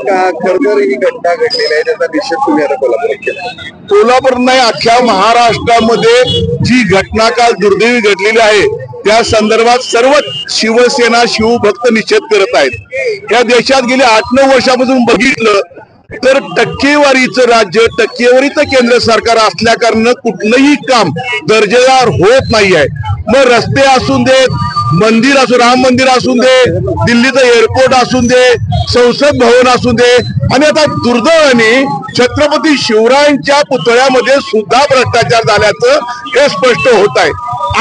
का खरतर ही घटना घडलेली आहे त्याचा निषेध तुम्ही आता कोल्हापुरात केला? कोल्हापूर नाही, अख्ख्या महाराष्ट्रामध्ये जी घटना काल दुर्दैवी घडलेली आहे त्या संदर्भात सर्व शिवसेना शिवभक्त निषेध करत आहेत। या देशात गेल्या 8-9 वर्षापासून बघितलं तर टक्केवारीचं राज्य, टक्केवारीचं केंद्र सरकार असल्या कारणानं कुठलंही काम दर्जेदार होत नाही आहे। मग रस्ते असून देत, मंदिर असू, राम मंदिर असून दे, दिल्लीचं एअरपोर्ट असून दे, संसद भवन असून दे, आणि आता दुर्दैवाने छत्रपती शिवरायांच्या पुतळ्यामध्ये सुद्धा भ्रष्टाचार झाल्याचं हे स्पष्ट होत आहे।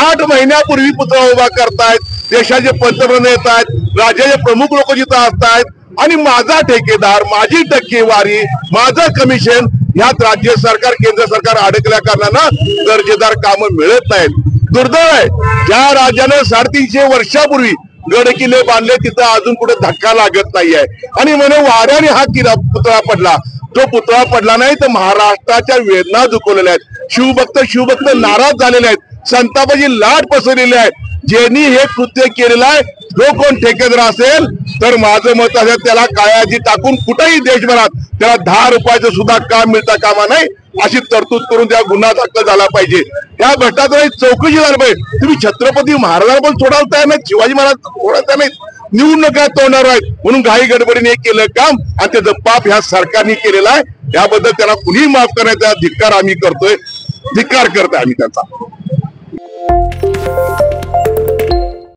8 महिन्यापूर्वी पुतळा उभा करतायत, देशाचे पंतप्रधान येत आहेत, राज्याचे प्रमुख लोक जिथं असतायत, आणि माझा ठेकेदार, माझी टक्केवारी, माझं कमिशन ह्यात राज्य सरकार केंद्र सरकार अडकल्या कारणानं दर्जेदार कामं मिळत नाहीत। दुर्दैव आहे, ज्या राज्यानं 350 वर्षापूर्वी गड किल्ले बांधले तिथं अजून कुठे धक्का लागत नाहीये, आणि म्हणून वाऱ्याने हा पुतळा पडला। तो पुतळा पडला नाही तर महाराष्ट्राच्या वेदना दुखवलेल्या आहेत, शिवभक्त नाराज झालेले आहेत, संतापाची लाट पसरलेली आहे। ज्यांनी हे कृत्य केलेलं आहे, जो कोण ठेकेदार असेल तर माझं मत आहे त्याला काळ्याजी टाकून कुठेही देशभरात त्याला 10 रुपयाचं सुद्धा काम मिळता कामा नाही अशी तरतूद करून त्या गुन्हा दाखल झाला पाहिजे। त्या भ्रष्टाचाराची चौकशी झाली पाहिजे। तुम्ही छत्रपती महाराजांना पण सोडायला तयार नाही, शिवाजी महाराज सोडायला तयार नाही, निवडणुका तोंडावर आहेत म्हणून घाई गडबडीने हे केलं काम, आणि त्याचं पाप ह्या सरकारने केलेला आहे। याबद्दल त्याला कुणीही माफ करण्याचा धिक्कार आम्ही करतोय, धिक्कार करतोय आम्ही त्यांचा।